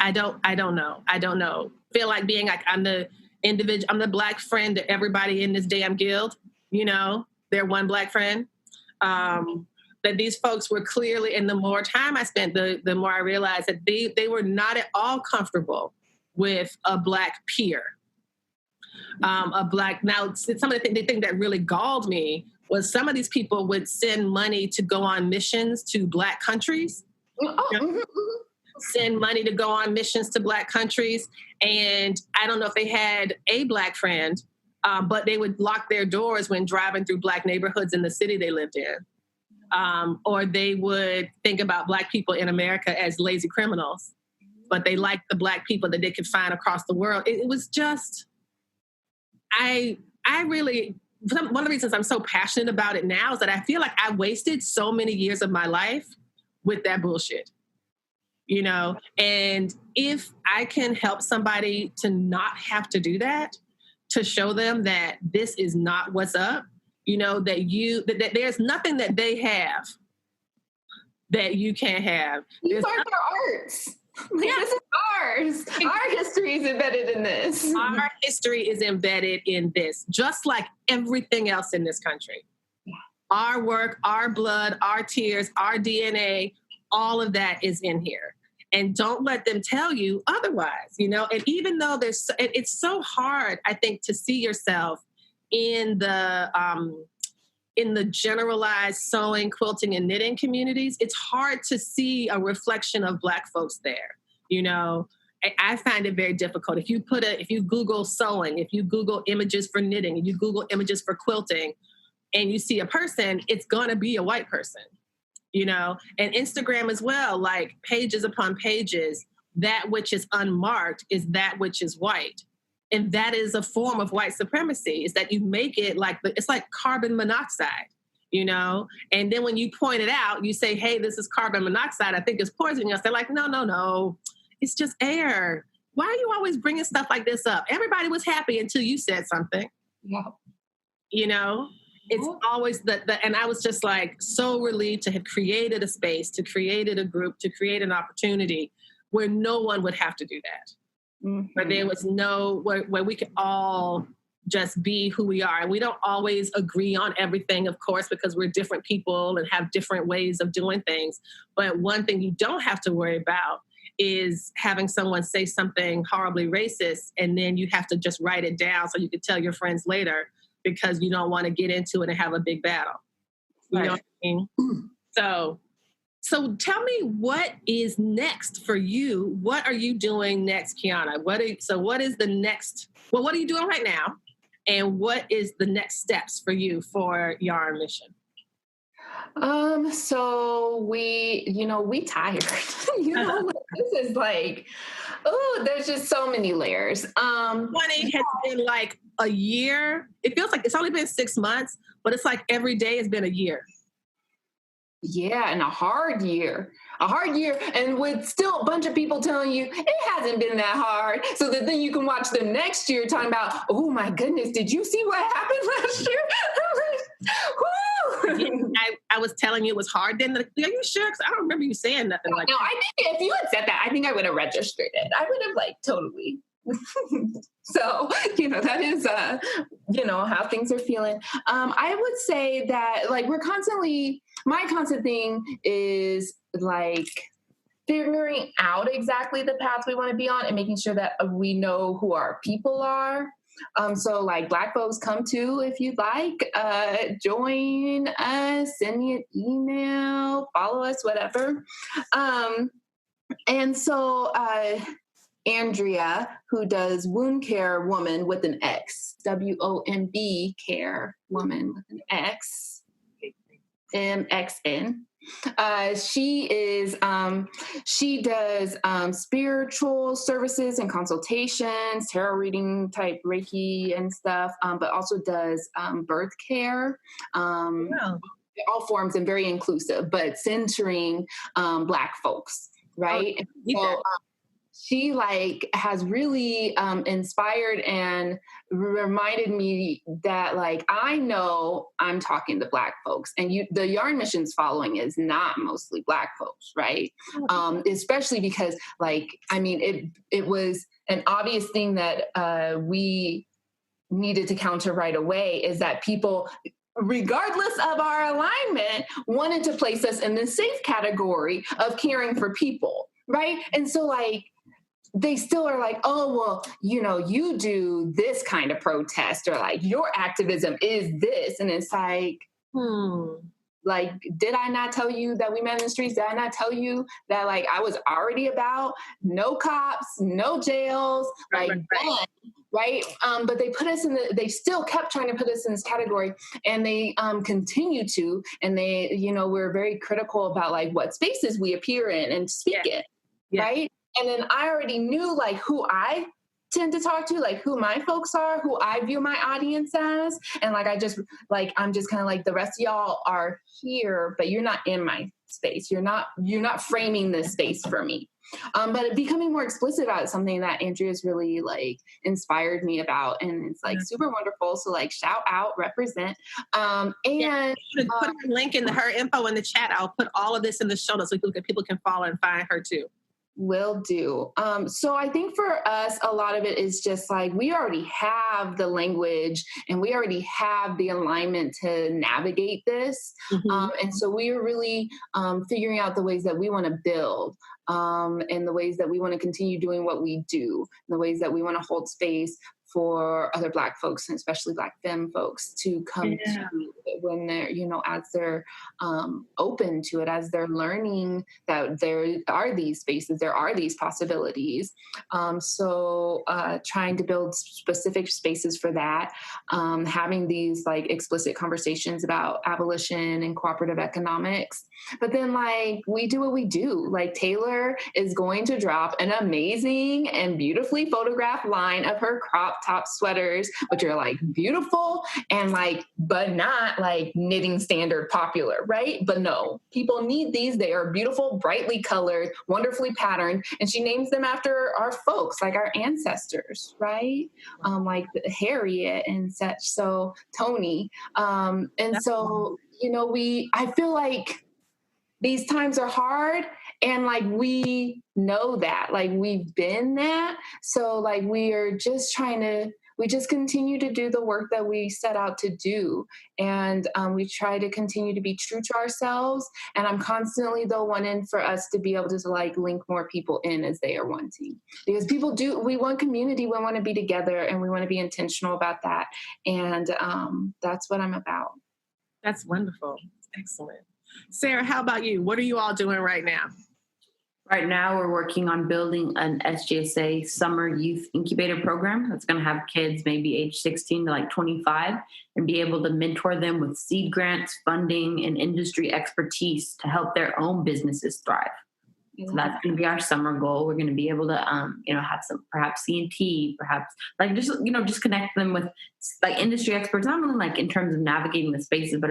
know. Feel like being like I'm the individual, I'm the Black friend to everybody in this damn guild, they're one Black friend. That these folks were clearly, and the more time I spent, the more I realized that they were not at all comfortable with a Black peer. Now, some of the thing that really galled me was some of these people would send money to go on missions to Black countries. Send money to go on missions to Black countries. And I don't know if they had a Black friend, but they would lock their doors when driving through Black neighborhoods in the city they lived in. Or they would think about Black people in America as lazy criminals, but they liked the Black people that they could find across the world. It was just, I really, one of the reasons I'm so passionate about it now is that I feel like I wasted so many years of my life with that bullshit, and if I can help somebody to not have to do that, to show them that this is not what's up, that there's nothing that they have that you can't have. These are their arts. This is ours. Our history is embedded in this. Our history is embedded in this, just like everything else in this country. Yeah. Our work, our blood, our tears, our DNA, all of that is in here. and don't let them tell you otherwise, you know? And even though it's so hard, I think, to see yourself in the generalized sewing, quilting, and knitting communities. It's hard to see a reflection of Black folks there. You know, I find it very difficult. If you Google sewing, if you Google images for knitting, and you Google images for quilting, and you see a person, it's going to be a white person, you know? And Instagram as well, like pages upon pages, that which is unmarked is that which is white. And that is a form of white supremacy, is that you make it like, it's like carbon monoxide, you know? And then when you point it out, you say, hey, this is carbon monoxide, I think it's poisonous. They're like, no, it's just air. Why are you always bringing stuff like this up? Everybody was happy until you said something. Yeah. You know? It's always and I was just like so relieved to have created a space, to created a group, to create an opportunity where no one would have to do that. Mm-hmm. Where there was where we could all just be who we are. And we don't always agree on everything, of course, because we're different people and have different ways of doing things. But one thing you don't have to worry about is having someone say something horribly racist, and then you have to just write it down so you can tell your friends later, because you don't want to get into it and have a big battle. You know what I mean? So tell me, what is next for you? What are you doing next, Kiana? What is the next, what are you doing right now? And what is the next steps for you for Yarn Mission? So we tired, this is like, there's just so many layers. 20 has been like a year. It feels like it's only been 6 months, but it's like every day has been a year. Yeah, and a hard year, and with still a bunch of people telling you it hasn't been that hard, so that then you can watch them next year talking about, oh my goodness, did you see what happened last year? I was telling you it was hard then. Are you sure? Because I don't remember you saying nothing like that. No, I think if you had said that, I think I would have registered it. I would have totally. So, that is, how things are feeling. I would say that my constant thing is figuring out exactly the path we want to be on and making sure that we know who our people are. So Black folks, come too if you'd like, join us, send me an email, follow us, whatever. And so, Andrea, who does Wound Care Woman with an X, WOMB Care Woman with an X, MXN. She does spiritual services and consultations, tarot reading type Reiki and stuff, but also does birth care. All forms, and very inclusive, but centering Black folks, right? So, she has really inspired and reminded me that I know I'm talking to Black folks, and the Yarn Mission's following is not mostly Black folks, right? Especially because it was an obvious thing that we needed to counter right away, is that people, regardless of our alignment, wanted to place us in the safe category of caring for people, right? And so they still are oh, well, you do this kind of protest, or your activism is this. And it's did I not tell you that we met in the streets? Did I not tell you that I was already about no cops, no jails, right? But they put us they still kept trying to put us in this category, and they continue to, and they, we're very critical about what spaces we appear in and speak in, right? And then I already knew who I tend to talk to, who my folks are, who I view my audience as. And I'm just kind of the rest of y'all are here, but you're not in my space. You're not framing this space for me. But becoming more explicit about it is something that Andrea's really inspired me about. And it's super wonderful. So shout out, represent. And put her link in her info in the chat. I'll put all of this in the show notes so people can follow and find her too. Will do. So I think for us, a lot of it is just we already have the language and we already have the alignment to navigate this. Mm-hmm. And so we are really figuring out the ways that we want to build and the ways that we want to continue doing what we do, and the ways that we want to hold space for other Black folks, and especially Black femme folks, to come to when they're, as they're open to it, as they're learning that there are these spaces, there are these possibilities. So trying to build specific spaces for that, having these like explicit conversations about abolition and cooperative economics. But then we do what we do. Like Taylor is going to drop an amazing and beautifully photographed line of her crop top sweaters, which are like beautiful and but not like knitting standard popular, right? But no, people need these. They are beautiful, brightly colored, wonderfully patterned. And she names them after our folks, like our ancestors, right? Like Harriet and such. So Tony. I feel like these times are hard, and we know that, we've been that. So we just continue to do the work that we set out to do. And we try to continue to be true to ourselves. And I'm constantly though wanting for us to be able to link more people in as they are wanting, because we want community, we want to be together, and we want to be intentional about that. And that's what I'm about. That's wonderful. Excellent. Sarah, how about you? What are you all doing right now? Right now, we're working on building an SGSA summer youth incubator program that's going to have kids maybe age 16 to 25 and be able to mentor them with seed grants, funding, and industry expertise to help their own businesses thrive. So that's going to be our summer goal. We're going to be able to, have some perhaps C&T, perhaps just connect them with industry experts, not only in terms of navigating the spaces, but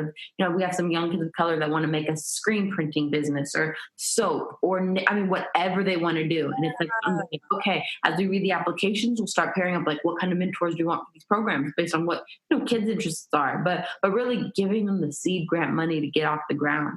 we have some young kids of color that want to make a screen printing business or soap or whatever they want to do. And it's okay, as we read the applications, we'll start pairing up what kind of mentors do you want for these programs based on what kids' interests are, but really giving them the seed grant money to get off the ground.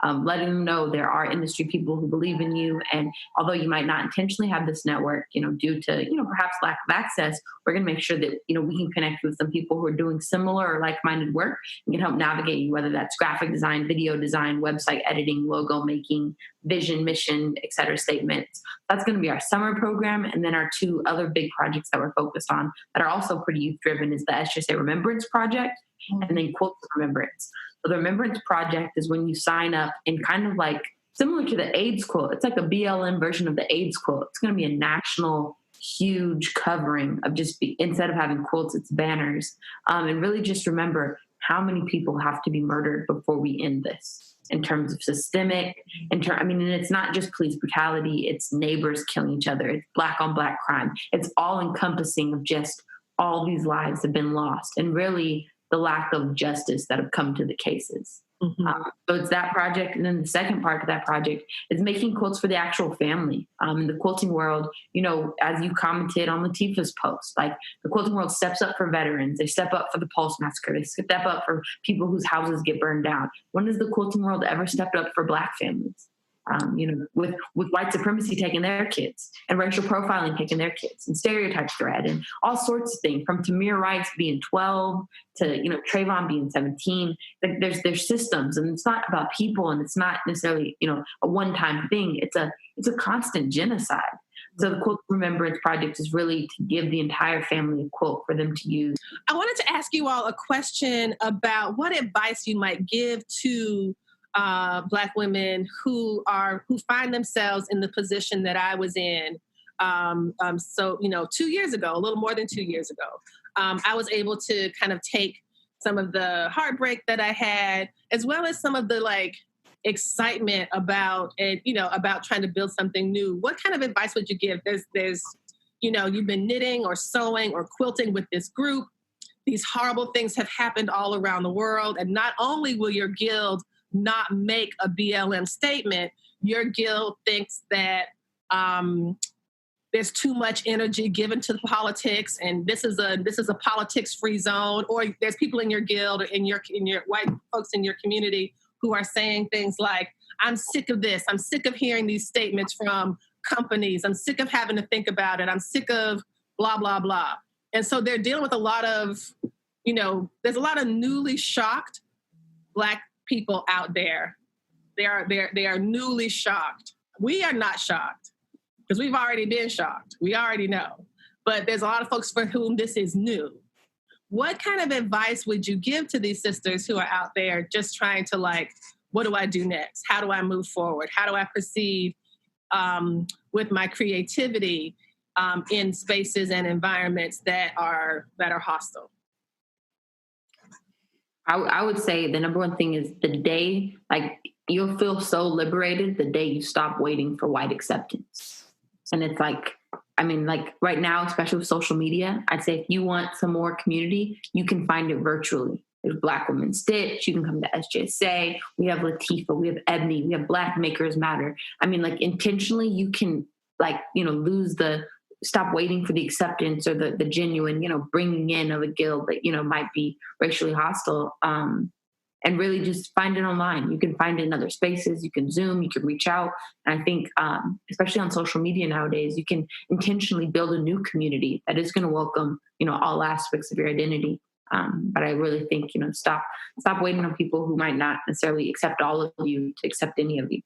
Letting them know there are industry people who believe in you. And although you might not intentionally have this network, due to, perhaps lack of access, we're going to make sure that, we can connect with some people who are doing similar or like-minded work and can help navigate you, whether that's graphic design, video design, website editing, logo making, vision, mission, et cetera, statements. That's going to be our summer program. And then our two other big projects that we're focused on that are also pretty youth-driven is the SGSA Remembrance Project and then Quilts of Remembrance. So the Remembrance Project is when you sign up and kind of similar to the AIDS quilt. It's like a BLM version of the AIDS quilt. It's going to be a national, huge covering of instead of having quilts, it's banners. And really just remember how many people have to be murdered before we end this in terms of systemic, and it's not just police brutality, it's neighbors killing each other, it's Black on Black crime. It's all encompassing of just all these lives have been lost and really the lack of justice that have come to the cases. Mm-hmm. So it's that project. And then the second part of that project is making quilts for the actual family. In the quilting world, as you commented on Latifah's post, the quilting world steps up for veterans. They step up for the Pulse Massacre. They step up for people whose houses get burned down. When has the quilting world ever stepped up for Black families? With white supremacy taking their kids and racial profiling taking their kids and stereotype thread and all sorts of things, from Tamir Rice being 12 to, Trayvon being 17. There's systems, and it's not about people, and it's not necessarily, a one-time thing. It's a constant genocide. So the Quilt Remembrance Project is really to give the entire family a quilt for them to use. I wanted to ask you all a question about what advice you might give to Black women who find themselves in the position that I was in. 2 years ago, a little more than 2 years ago, I was able to kind of take some of the heartbreak that I had, as well as some of the excitement about trying to build something new. What kind of advice would you give? There's you've been knitting or sewing or quilting with this group. These horrible things have happened all around the world. And not only will your guild not make a BLM statement, your guild thinks that there's too much energy given to politics, and this is a politics-free zone. Or there's people in your guild or in your white folks in your community who are saying things like, "I'm sick of this. I'm sick of hearing these statements from companies. I'm sick of having to think about it. I'm sick of blah blah blah." And so they're dealing with a lot of, there's a lot of newly shocked Black people out there. They are newly shocked we are not shocked because we've already been shocked. We already know. But there's a lot of folks for whom this is new. What kind of advice would you give to these sisters who are out there just trying to like, what do I do next? How do I move forward? How do I proceed with my creativity in spaces and environments that are hostile? I would say the number one thing is the day, like you'll feel so liberated the day you stop waiting for white acceptance. And it's like, I mean, like right now, especially with social media, I'd say if you want some more community, you can find it virtually. There's Black Women Stitch. You can come to SJSA. We have Latifah. We have Ebony. We have Black Makers Matter. I mean, like intentionally, you can like, stop waiting for the acceptance or the genuine, bringing in of a guild that, might be racially hostile. And really just find it online. You can find it in other spaces. You can Zoom, you can reach out. And I think, especially on social media nowadays, you can intentionally build a new community that is going to welcome, all aspects of your identity. But I really think, stop waiting on people who might not necessarily accept all of you to accept any of you.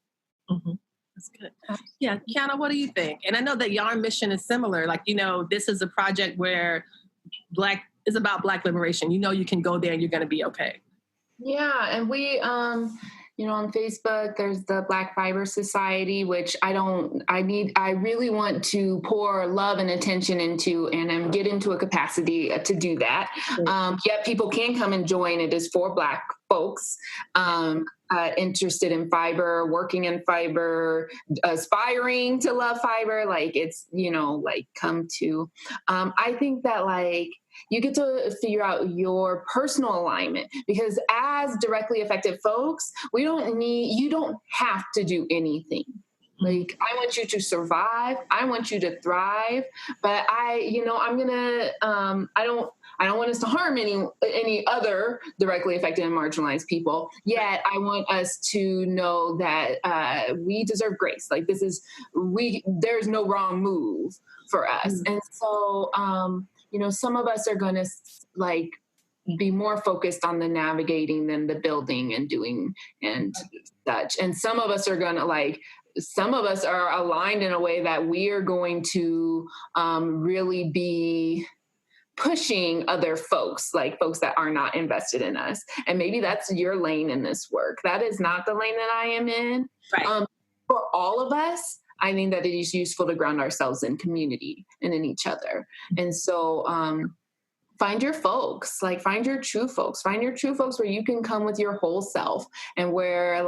Mm-hmm. That's good. Yeah, Kiana, what do you think? And I know that your mission is similar. Like, this is a project where is about Black liberation. You can go there and you're going to be okay. Yeah, and we, on Facebook, there's the Black Fiber Society, which I really want to pour love and attention into and get into a capacity to do that. Yet people can come and join. It is for Black folks interested in fiber, working in fiber, aspiring to love fiber. Like it's, come to, I think that you get to figure out your personal alignment because as directly affected folks, you don't have to do anything. Like, I want you to survive. I want you to thrive, but I don't want us to harm any other directly affected and marginalized people. Yet I want us to know that we deserve grace. Like there's no wrong move for us. Mm-hmm. And so, some of us are going to be more focused on the navigating than the building and doing and such. And some of us are going to some of us are aligned in a way that we are going to really be pushing other folks, like folks that are not invested in us. And maybe that's your lane in this work. That is not the lane that I am in. Right. For all of us, I think that it is useful to ground ourselves in community and in each other. And so find your folks, find your true folks where you can come with your whole self and where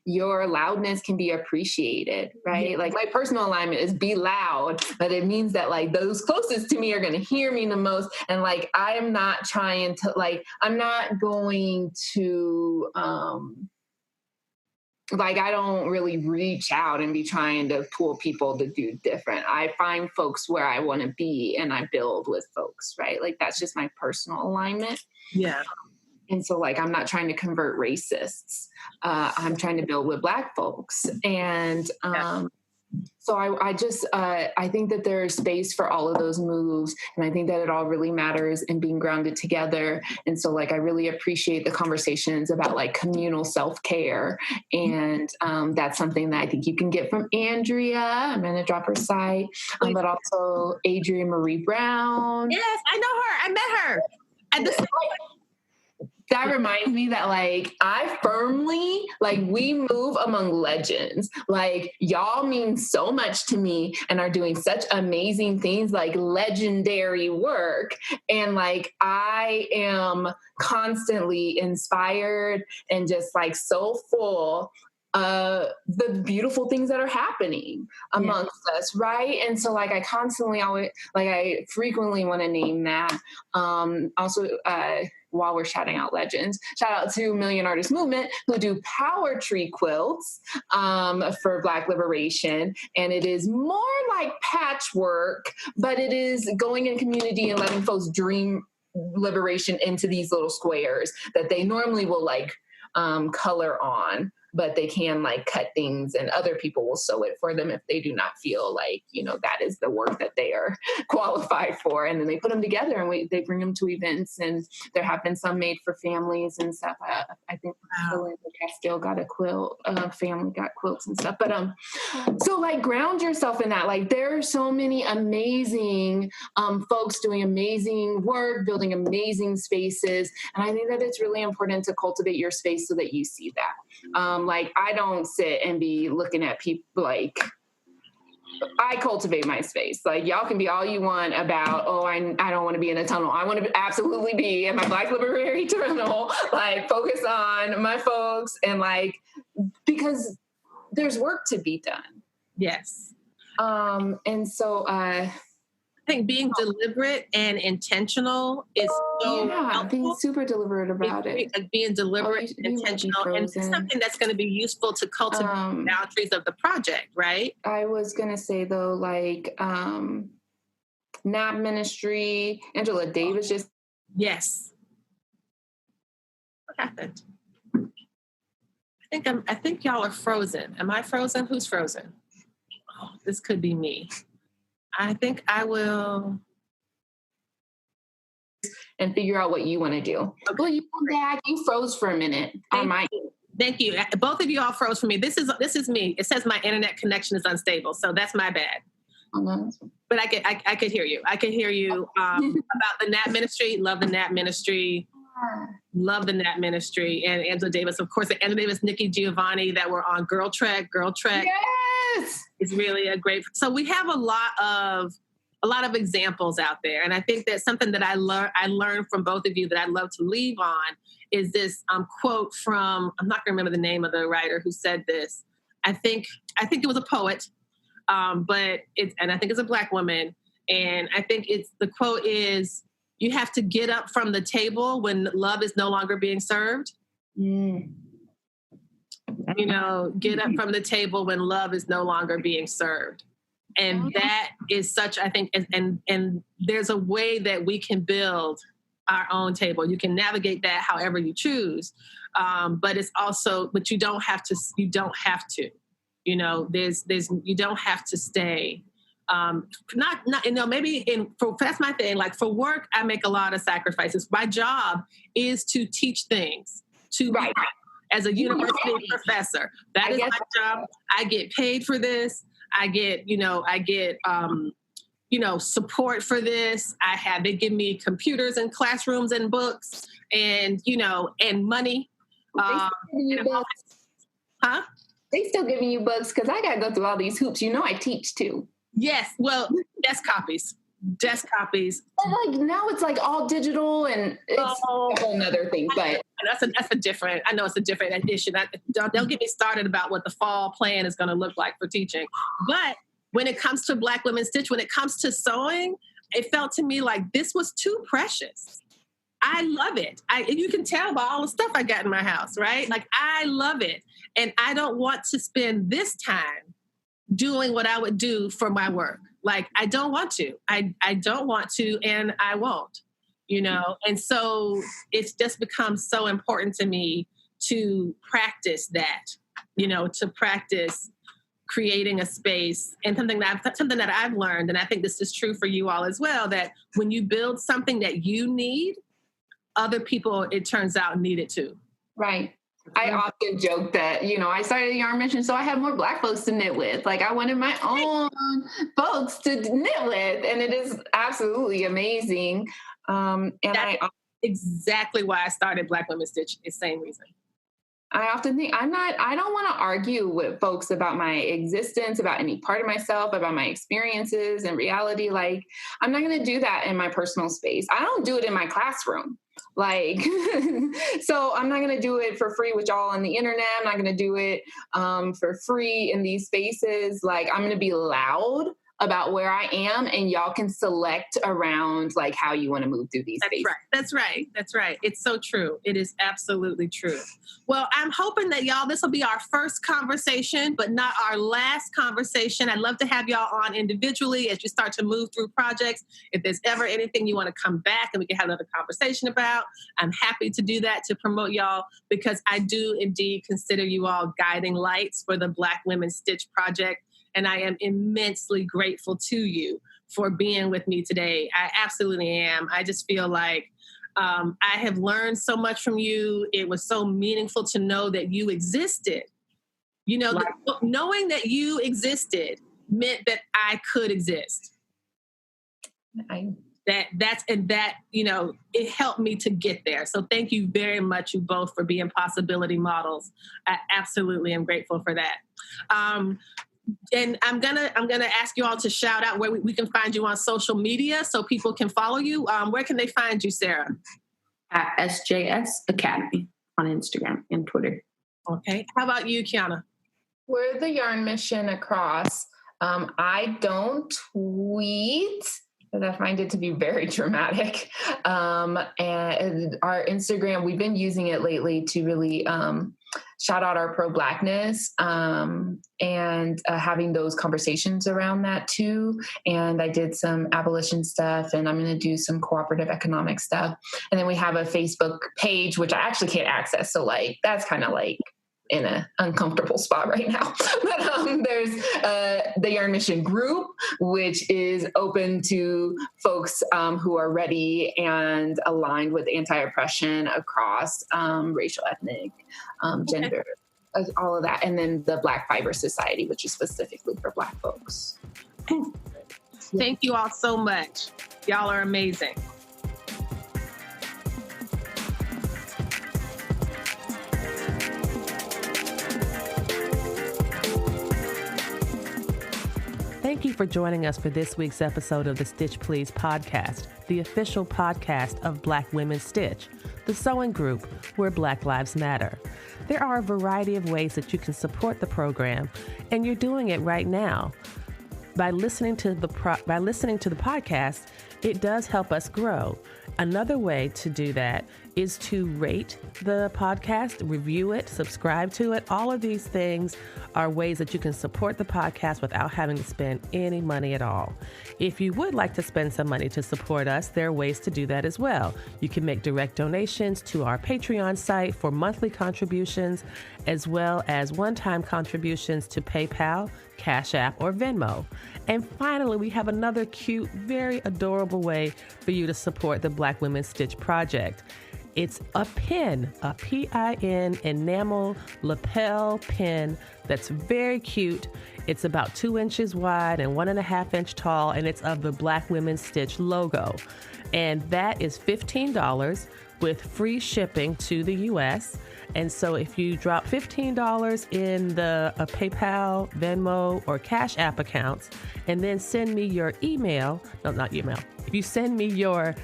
your loudness can be appreciated, right? Yeah. My personal alignment is be loud, but it means that those closest to me are going to hear me the most. And I'm not trying to, I'm not going to, I don't really reach out and be trying to pull people to do different. I find folks where I want to be and I build with folks, right? That's just my personal alignment. Yeah. And so I'm not trying to convert racists. I'm trying to build with Black folks. And so I think that there's space for all of those moves. And I think that it all really matters in being grounded together. And so I really appreciate the conversations about communal self-care. And that's something that I think you can get from Andrea. I'm going to drop her site, but also Adrienne Marie Brown. Yes, I know her. I met her. That reminds me that I firmly, we move among legends. Y'all mean so much to me and are doing such amazing things, legendary work. And I am constantly inspired and just so full the beautiful things that are happening amongst us, right? And so I constantly always I frequently want to name that. Also while we're shouting out legends, shout out to Million Artist Movement who do power tree quilts for Black liberation. And it is more like patchwork, but it is going in community and letting folks dream liberation into these little squares that they normally will color on, but they can cut things and other people will sew it for them if they do not feel that is the work that they are qualified for. And then they put them together and they bring them to events, and there have been some made for families and stuff. I think Wow. Belinda Castile got a quilt, family got quilts and stuff. But so like ground yourself in that. Like there are so many amazing folks doing amazing work, building amazing spaces. And I think that it's really important to cultivate your space so that you see that. Like I don't sit and be looking at people like, I cultivate my space. Like y'all can be all you want about, oh, I don't want to be in a tunnel. I want to absolutely be in my Black Liberary tunnel, like focus on my folks and like, because there's work to be done. Yes. And so I think being deliberate and intentional is so helpful. being super deliberate about it. Being deliberate you and might be intentional, and it's frozen. something that's going to be useful to cultivate the boundaries of the project, right? I was going to say though, like NAP ministry, Angela Davis just. Yes. What happened? I think y'all are frozen. Am I frozen? Who's frozen? Oh, this could be me. I think I will. And figure out what you want to do. Okay. Well, you come back. You froze for a minute on my. Thank you. Both of you all froze for me. This is me. It says my internet connection is unstable, so that's my bad. But I could hear you. I could hear you about the NAP ministry. Love the NAP ministry. Love the NAP ministry and Angela Davis, of course. Angela Davis, Nikki Giovanni, that were on Girl Trek. Girl Trek. Yes, is really a great. So we have a lot of examples out there, and I think that something that I learned from both of you that I'd love to leave on is this quote from, I'm not going to remember the name of the writer who said this. I think it was a poet, but and I think it's a Black woman, and I think the quote is, "You have to get up from the table when love is no longer being served." Mm. You know, get up from the table when love is no longer being served. And that is such, I think, and there's a way that we can build our own table. You can navigate that however you choose. But it's also, but you don't have to, you know, you don't have to stay. That's my thing. Like for work, I make a lot of sacrifices. My job is to teach things to Right. as a university professor. That is my job. I get paid for this. I get support for this. They give me computers and classrooms and books and money. They still giving you books because I got to go through all these hoops. You know, I teach too. Yes. Well, desk copies. And like now it's like all digital and it's a whole nother thing. But that's a different. I know it's a different issue. Don't get me started about what the fall plan is going to look like for teaching. But when it comes to Black Women Stitch, when it comes to sewing, it felt to me like this was too precious. I love it. You can tell by all the stuff I got in my house, right? Like I love it, and I don't want to spend this time doing what I would do for my work. Like, I don't want to. I don't want to, and I won't, And so it's just become so important to me to practice that, to practice creating a space, and something that I've learned, and I think this is true for you all as well, that when you build something that you need, other people, it turns out, need it too. Right. I often joke that, I started a yarn mission so I had more Black folks to knit with. Like I wanted my own folks to knit with, and it is absolutely amazing. That's exactly why I started Black Women Stitch. The same reason. I often think I don't want to argue with folks about my existence, about any part of myself, about my experiences and reality. Like I'm not going to do that in my personal space. I don't do it in my classroom. Like, so I'm not going to do it for free with y'all on the internet. I'm not going to do it for free in these spaces. Like I'm going to be loud about where I am, and y'all can select around like how you want to move through these spaces. That's right. It's so true. It is absolutely true. Well, I'm hoping that y'all, this will be our first conversation, but not our last conversation. I'd love to have y'all on individually as you start to move through projects. If there's ever anything you want to come back and we can have another conversation about, I'm happy to do that, to promote y'all, because I do indeed consider you all guiding lights for the Black Women Stitch project. And I am immensely grateful to you for being with me today. I absolutely am. I just feel like I have learned so much from you. It was so meaningful to know that you existed. You know, knowing that you existed meant that I could exist. It helped me to get there. So thank you very much, you both, for being possibility models. I absolutely am grateful for that. And I'm gonna ask you all to shout out where we can find you on social media so people can follow you. Where can they find you, Sarah? At SJS Academy on Instagram and Twitter. Okay. How about you, Kiana? We're the Yarn Mission across. I don't tweet, because I find it to be very dramatic. And our Instagram, we've been using it lately to really shout out our pro-Blackness and having those conversations around that too. And I did some abolition stuff, and I'm going to do some cooperative economic stuff. And then we have a Facebook page, which I actually can't access. So that's kind of in an uncomfortable spot right now. But there's the Yarn Mission group, which is open to folks who are ready and aligned with anti-oppression across racial, ethnic, gender, all of that. And then the Black Fiber Society, which is specifically for Black folks. Thank you all so much. Y'all are amazing. Thank you for joining us for this week's episode of the Stitch Please podcast, the official podcast of Black Women Stitch, the sewing group where Black Lives Matter. There are a variety of ways that you can support the program, and you're doing it right now. By listening to the podcast, it does help us grow. Another way to do that is to rate the podcast, review it, subscribe to it. All of these things are ways that you can support the podcast without having to spend any money at all. If you would like to spend some money to support us, there are ways to do that as well. You can make direct donations to our Patreon site for monthly contributions, as well as one-time contributions to PayPal, Cash App, or Venmo. And finally, we have another cute, very adorable way for you to support the Black Women Stitch Project. It's a pin, a PIN enamel lapel pin that's very cute. It's about 2 inches wide and 1.5 inch tall, and it's of the Black Women Stitch logo. And that is $15 with free shipping to the U.S. And so if you drop $15 in the PayPal, Venmo, or Cash App accounts, and then send me your if you send me your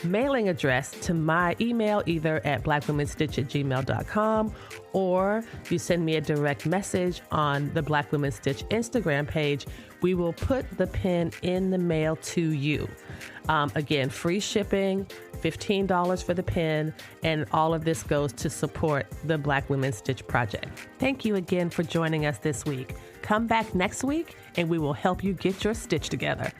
mailing address to my email, either at blackwomenstitch@gmail.com, or you send me a direct message on the Black Women Stitch Instagram page, we will put the pin in the mail to you. Again, free shipping, $15 for the pin, and all of this goes to support the Black Women Stitch Project. Thank you again for joining us this week. Come back next week and we will help you get your stitch together.